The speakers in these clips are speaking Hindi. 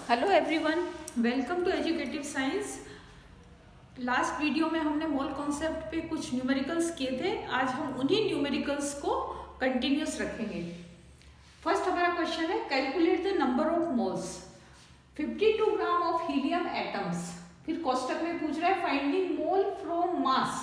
Hello everyone, welcome to educative science. Last video में हमने मोल कॉन्सेप्ट पे कुछ न्यूमेरिकल्स किए थे। आज हम उन्हीं न्यूमेरिकल्स को कंटिन्यूस रखेंगे। फर्स्ट हमारा क्वेश्चन है, calculate the number of moles 52 gram of helium atoms. फिर कोष्टक में पूछ रहा है फाइंडिंग मोल फ्रॉम मास।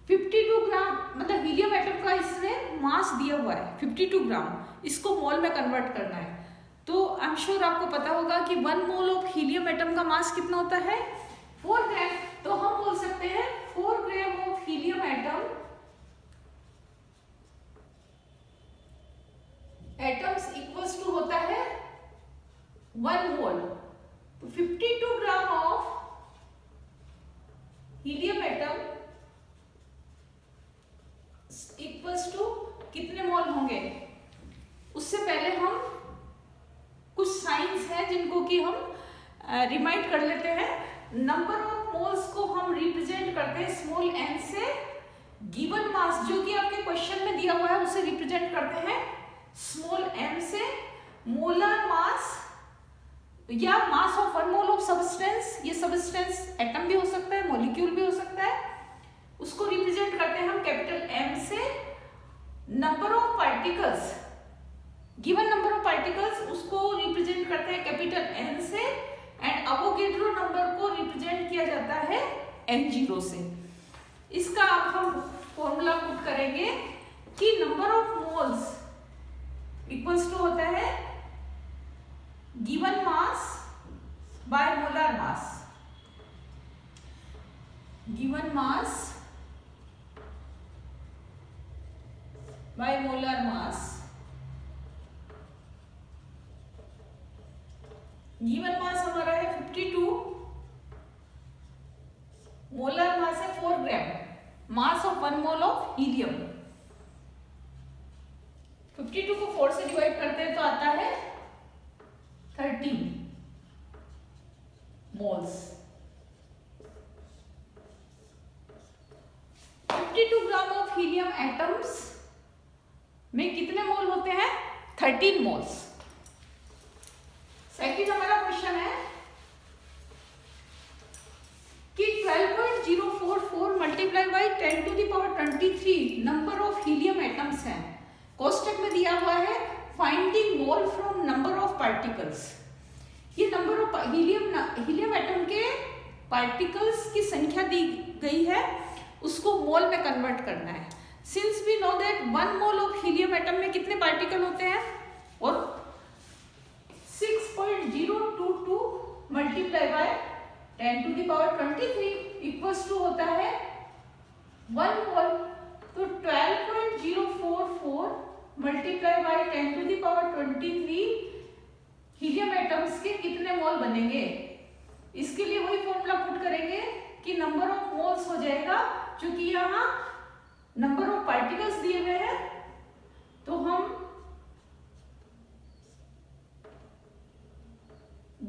52 ग्राम मतलब हीलियम एटम का इसने मास दिया हुआ है 52 ग्राम, इसको मोल में कन्वर्ट करना है। तो आई एम श्योर आपको पता होगा कि 1 मोल ऑफ हीलियम एटम का मास कितना होता है, 4 ग्राम। तो हम बोल सकते हैं 4 gram of helium atoms equals to होता है 1 मोल। तो 52 gram of helium atom equals to कितने मोल होंगे। उससे पहले हम कुछ साइंस हैं जिनको कि हम रिमाइंड कर लेते हैं। नंबर ऑफ मोल्स को हम रिप्रेजेंट करते हैं स्मॉल n से। गिवन मास जो कि आपके क्वेश्चन में दिया हुआ है उसे रिप्रेजेंट करते हैं स्मॉल m से। मोलर मास या मास ऑफ 1 मोल ऑफ सब्सटेंस, ये सब्सटेंस एटम भी हो सकता है, मॉलिक्यूल भी हो सकता है, उसको रिप्रेजेंट करते हैं हम कैपिटल M से। Number of particles, given number of particles उसको रिप्रेजेंट करते हैं कैपिटल N से। एंड अवोगेड्रो नंबर को रिप्रेजेंट किया जाता है N0 से। इसका अब हम फॉर्मूला पुट करेंगे कि number of moles equals to होता है given mass by molar mass. Given mass by molar mass. Given mass हमारा है 52, मोलर मास है 4 gram, mass of 1 mole of helium. 52 को 4 से डिवाइड करते हैं तो आता है 13 moles. 52 gram of helium atoms में कितने मोल होते हैं, 13 मोल्स। सेकंड हमारा क्वेश्चन है कि 12.044 multiply by 10 to the power 23 number of helium atoms हैं। कोष्टक में दिया हुआ है finding mole from number of particles. ये नंबर ऑफ हीलियम एटम के पार्टिकल्स की संख्या दी गई है, उसको मोल में कन्वर्ट करना है। Since we know that 1 mole of helium atom में कितने पार्टिकल होते हैं, और 6.022 multiply by 10 to the power 23 equals to होता है 1 मोल। तो 12.044 multiply by 10 to the power 23 helium atoms के कितने मोल बनेंगे। इसके लिए वही फॉर्मूला पुट करेंगे कि नंबर ऑफ मोल्स हो जाएगा, क्योंकि यहाँ नंबर ऑफ पार्टिकल्स दिए हुए हैं, तो हम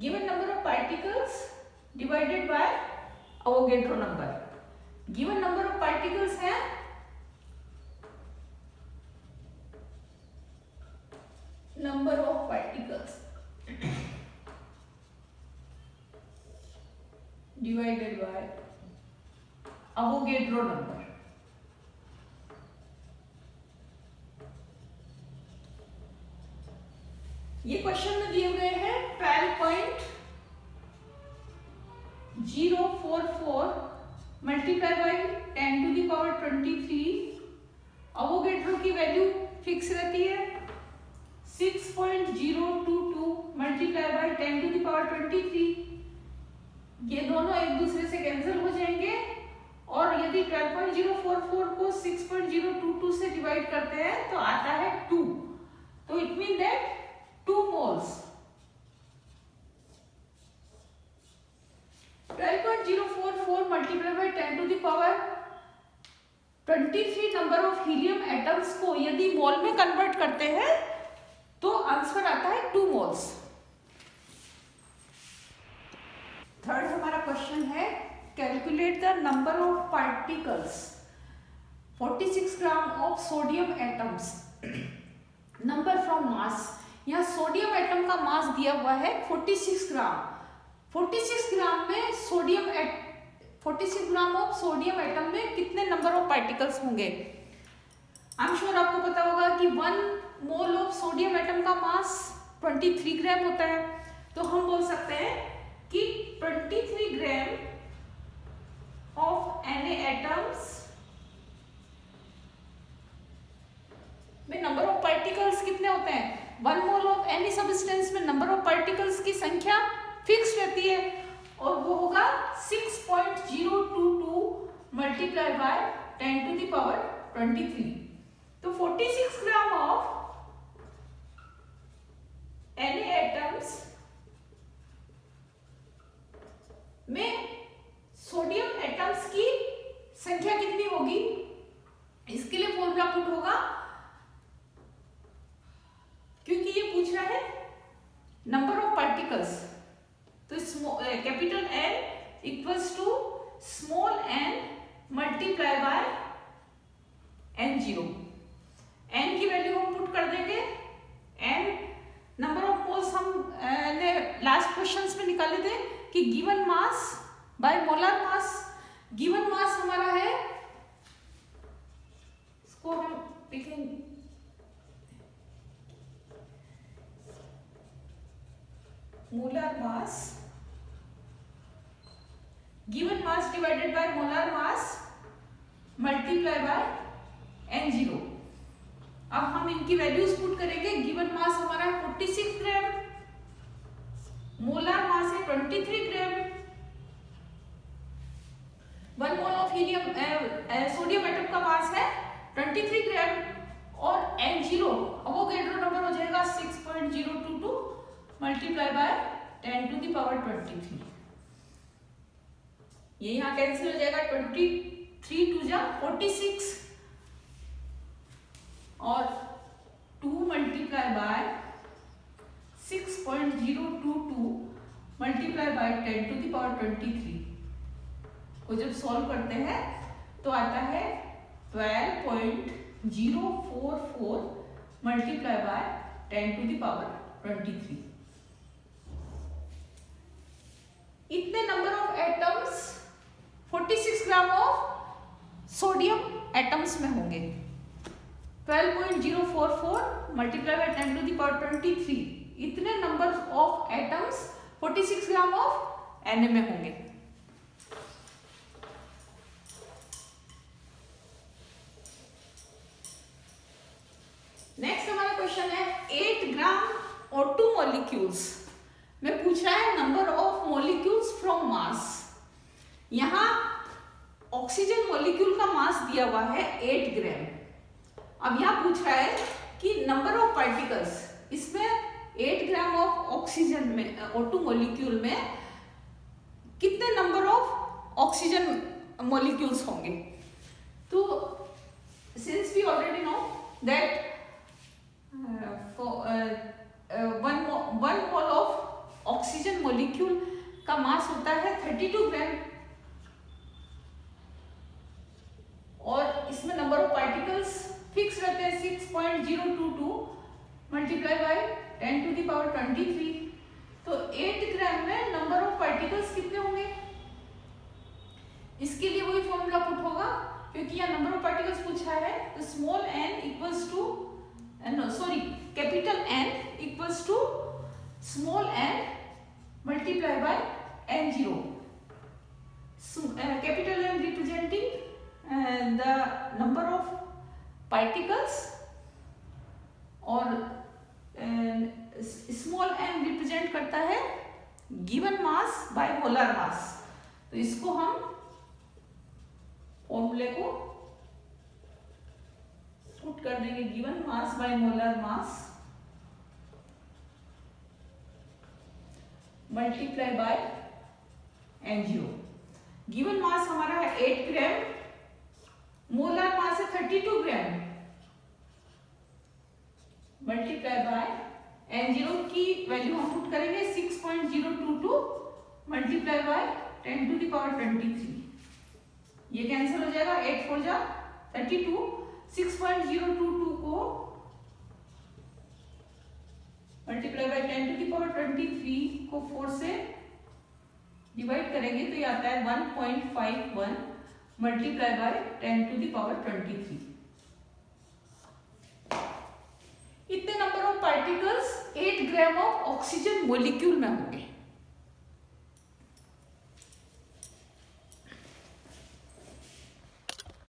given number of particles divided by Avogadro number। given number of particles है number of particles divided by Avogadro number। ये क्वेश्चन में दिए हुए हैं 12.044 multiply by 10 to the power 23। Avogadro की वैल्यू फिक्स रहती है 6.022 multiply by 10 to the power 23। ये दोनों एक दूसरे से कैंसिल हो जाएंगे, और यदि 12.044 को 6.022 से डिवाइड करते हैं तो आता है 2। तो it mean that 2 moles। 12.044 multiplied by 10 to the power 23 number of helium atoms को यदि मोल में कन्वर्ट करते हैं तो आंसर आता है 2 मोल्स। थर्ड हमारा क्वेश्चन है, calculate the number of particles 46 gram of sodium atoms number from mass. यहाँ सोडियम एटम का मास दिया हुआ है 46 ग्राम। 46 ग्राम में 46 ग्राम ऑफ सोडियम एटम में कितने नंबर ऑफ पार्टिकल्स होंगे? आई एम श्योर आपको पता होगा कि 1 मोल ऑफ सोडियम एटम का मास 23 ग्राम होता है। तो हम बोल सकते हैं कि 23 ग्राम ऑफ Na एटम्स में नंबर ऑफ पार्टिकल्स कितने होते हैं? 1 मोल ऑफ एनी सब्सटेंस में नंबर ऑफ पार्टिकल्स की संख्या फिक्स रहती है और वो होगा 6.022 multiply by 10 to the power 23। तो 46 ग्राम ऑफ Na एटम्स में सोडियम एटम्स की संख्या कितनी होगी? इसके लिए फॉर्मूला पुट होगा, क्योंकि ये पूछ रहा है नंबर ऑफ पार्टिकल्स। तो capital N equals to small n multiply by N0। n की वैल्यू हम पुट कर देंगे। n नंबर ऑफ मोल्स हम ने लास्ट क्वेश्चंस में निकाले थे कि given mass by molar mass. Given mass हमारा है, इसको हम लिखेंगे molar mass, given mass divided by molar mass multiply by N0। अब हम इनकी वैल्यूज पुट करेंगे। गिवन मास हमारा 46 ग्राम, मोलर मास है 23 ग्राम, 1 mole of helium sodium atom का मास है 23 ग्राम और N0 अवोगैड्रो नंबर हो जाएगा 6.022 multiply by 10 to the power 23। ये यहाँ कैंसिल हो जाएगा, 23 टू जा 46 और 2 multiply by 6.022 multiply by 10 to the power 23 को जब सॉल्व करते हैं तो आता है 12.044 multiply by 10 to the power 23। इतने number of atoms 46 gram of sodium atoms में होंगे। 12.044 multiply by 10 to the power 23, इतने number of atoms 46 gram of Na में होंगे। नेक्स्ट हमारा क्वेश्चन है 8 ग्राम O2 मॉलिक्यूल्स में पूछ रहा है नंबर ऑफ मॉलिक्यूल्स फ्रॉम मास। यहां ऑक्सीजन मॉलिक्यूल का मास दिया हुआ है 8 ग्राम। अब यहां पूछ रहा है कि नंबर ऑफ पार्टिकल्स, इसमें 8 ग्राम ऑफ ऑक्सीजन में O2 मॉलिक्यूल में कितने नंबर ऑफ ऑक्सीजन मॉलिक्यूल्स होंगे? तो since we already know that one mole of oxygen molecule का मास होता है 32 ग्राम और इसमें नंबर ऑफ पार्टिकल्स फिक्स रहते हैं 6.022 multiply by 10 to the power 23। तो 8 ग्राम में नंबर ऑफ पार्टिकल्स कितने होंगे? इसके लिए वही फॉर्मूला पुट होगा, क्योंकि यहाँ नंबर ऑफ पार्टिकल्स पूछा है। तो small n equals to capital N equals to small n multiply by N0। Capital N representing the number of particles और स्मॉल n रिप्रेजेंट करता है given mass by molar mass. तो इसको हम फॉर्मूले को पुट कर देंगे, given mass by molar mass multiply by N0। Given mass हमारा है 8 ग्राम, मोलर मास है 32 ग्राम मल्टीप्लाई बाय N0 की वैल्यू हम पुट करेंगे 6.022 multiply by 10 to the power 23। ये कैंसिल हो जाएगा, 8 4 जा 32। 6.022 को मल्टीप्लाई बाय 10⁻23 को 4 से डिवाइड करेंगे तो ये आता है 1.51 मल्टीप्लाई बाय 10⁻23। इतने number of particles 8 gram of oxygen molecule में होंगे।